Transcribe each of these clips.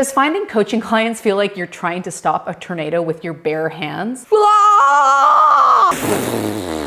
Does finding coaching clients feel like you're trying to stop a tornado with your bare hands?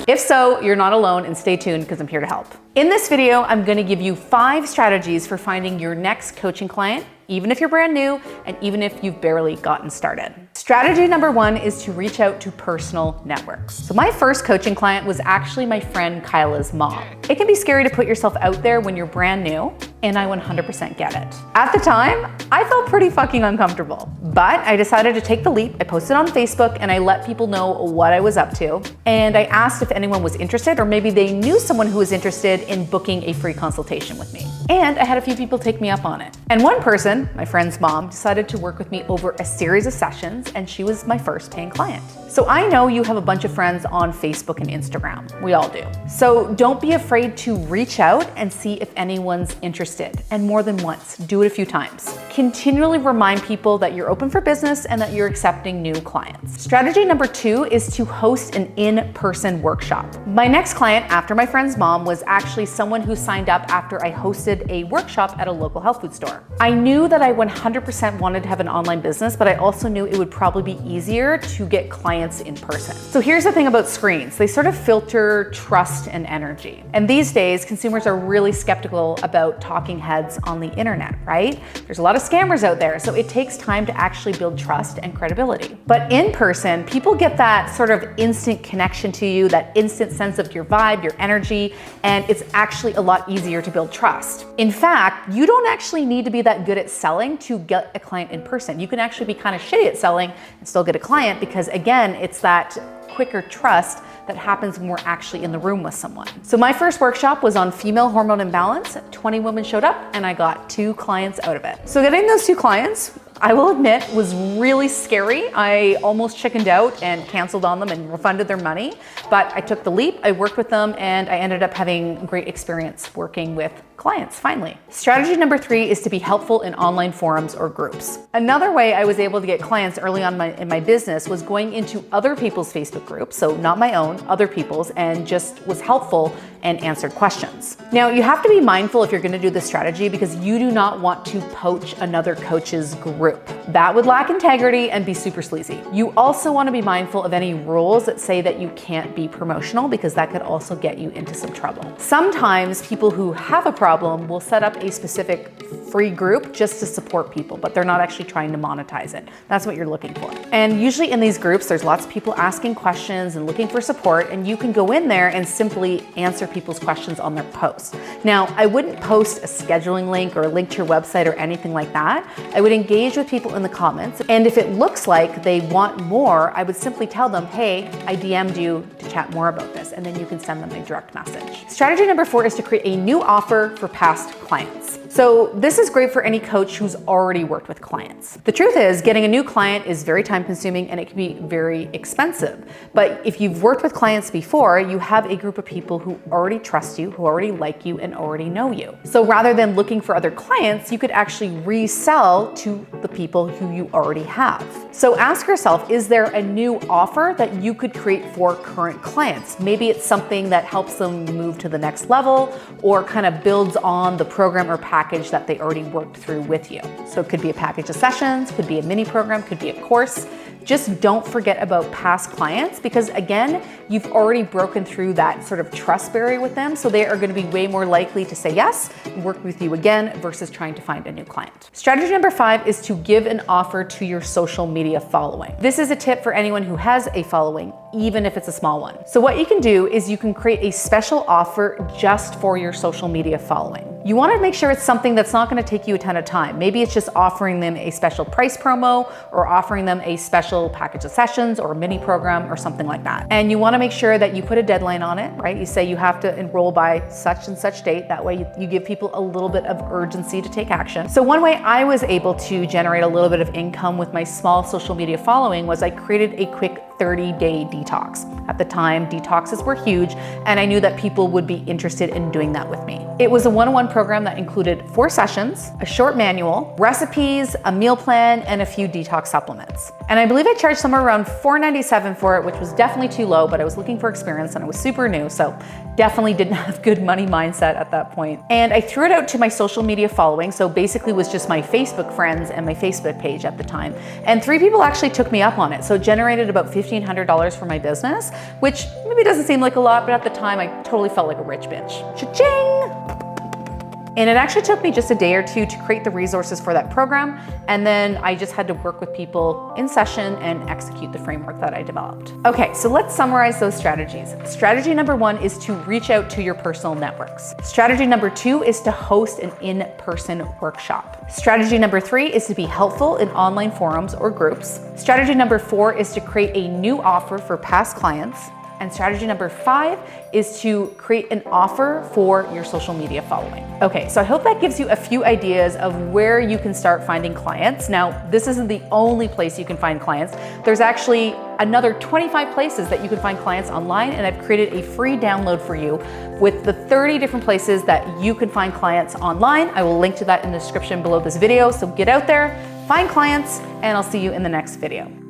If so, you're not alone, and stay tuned because I'm here to help. In this video, I'm going to give you 5 strategies for finding your next coaching client, even if you're brand new and even if you've barely gotten started. Strategy number 1 is to reach out to personal networks. So my first coaching client was actually my friend Kyla's mom. It can be scary to put yourself out there when you're brand new, and I 100% get it. At the time, I felt pretty fucking uncomfortable, but I decided to take the leap. I posted on Facebook and I let people know what I was up to. And I asked if anyone was interested, or maybe they knew someone who was interested in booking a free consultation with me. And I had a few people take me up on it. And one person, my friend's mom, decided to work with me over a series of sessions, and she was my first paying client. So I know you have a bunch of friends on Facebook and Instagram. We all do. So don't be afraid to reach out and see if anyone's interested, and more than once. Do it a few times. Continually remind people that you're open for business and that you're accepting new clients. Strategy number 2 is to host an in-person workshop. My next client after my friend's mom was actually someone who signed up after I hosted a workshop at a local health food store. I knew that I 100% wanted to have an online business, but I also knew it would probably be easier to get clients in person. So here's the thing about screens. They sort of filter trust and energy. And these days, consumers are really skeptical about talking heads on the internet, right? There's a lot of scammers out there, so it takes time to actually build trust and credibility. But in person, people get that sort of instant connection to you, that instant sense of your vibe, your energy, and it's actually a lot easier to build trust. In fact, you don't actually need to be that good at selling to get a client in person. You can actually be kind of shitty at selling and still get a client because, again, it's that quicker trust that happens when we're actually in the room with someone. So my first workshop was on female hormone imbalance. 20 women showed up and I got 2 clients out of it. So getting those 2 clients, I will admit, was really scary. I almost chickened out and canceled on them and refunded their money, but I took the leap, I worked with them, and I ended up having great experience working with clients, finally. Strategy number 3 is to be helpful in online forums or groups. Another way I was able to get clients early on in my business was going into other people's Facebook groups, so not my own, other people's, and just was helpful and answered questions. Now, you have to be mindful if you're gonna do this strategy because you do not want to poach another coach's group. That would lack integrity and be super sleazy. You also want to be mindful of any rules that say that you can't be promotional because that could also get you into some trouble. Sometimes people who have a problem will set up a specific free group just to support people, but they're not actually trying to monetize it. That's what you're looking for. And usually in these groups, there's lots of people asking questions and looking for support, and you can go in there and simply answer people's questions on their posts. Now, I wouldn't post a scheduling link or a link to your website or anything like that. I would engage with people in the comments, and if it looks like they want more, I would simply tell them, hey, I DM'd you to chat more about this, and then you can send them a direct message. Strategy number 4 is to create a new offer for past clients. So this is great for any coach who's already worked with clients. The truth is, getting a new client is very time consuming and it can be very expensive. But if you've worked with clients before, you have a group of people who already trust you, who already like you, and already know you. So rather than looking for other clients, you could actually resell to the people who you already have. So ask yourself, is there a new offer that you could create for current clients? Maybe it's something that helps them move to the next level or kind of builds on the program or package that they already worked through with you. So it could be a package of sessions, could be a mini program, could be a course. Just don't forget about past clients because, again, you've already broken through that sort of trust barrier with them, so they are going to be way more likely to say yes and work with you again versus trying to find a new client. Strategy number 5 is to give an offer to your social media following. This is a tip for anyone who has a following, even if it's a small one. So what you can do is you can create a special offer just for your social media following. You want to make sure it's something that's not going to take you a ton of time. Maybe it's just offering them a special price promo or offering them a special package of sessions or a mini program or something like that. And you want to make sure that you put a deadline on it, right? You say you have to enroll by such and such date. That way you give people a little bit of urgency to take action. So one way I was able to generate a little bit of income with my small social media following was I created a quick 30-day detox. At the time, detoxes were huge, and I knew that people would be interested in doing that with me. It was a one-on-one program that included 4 sessions, a short manual, recipes, a meal plan, and a few detox supplements. And I believe I charged somewhere around $497 for it, which was definitely too low, but I was looking for experience and I was super new, so definitely didn't have good money mindset at that point. And I threw it out to my social media following, so basically was just my Facebook friends and my Facebook page at the time. And 3 people actually took me up on it, so it generated about $1,500 for my business, which maybe doesn't seem like a lot, but at the time I totally felt like a rich bitch. Cha-ching! And it actually took me just a day or 2 to create the resources for that program. And then I just had to work with people in session and execute the framework that I developed. Okay, so let's summarize those strategies. Strategy number 1 is to reach out to your personal networks. Strategy number 2 is to host an in-person workshop. Strategy number 3 is to be helpful in online forums or groups. Strategy number 4 is to create a new offer for past clients. And strategy number 5 is to create an offer for your social media following. Okay, so I hope that gives you a few ideas of where you can start finding clients. Now, this isn't the only place you can find clients. There's actually another 25 places that you can find clients online, and I've created a free download for you with the 30 different places that you can find clients online. I will link to that in the description below this video, so get out there, find clients, and I'll see you in the next video.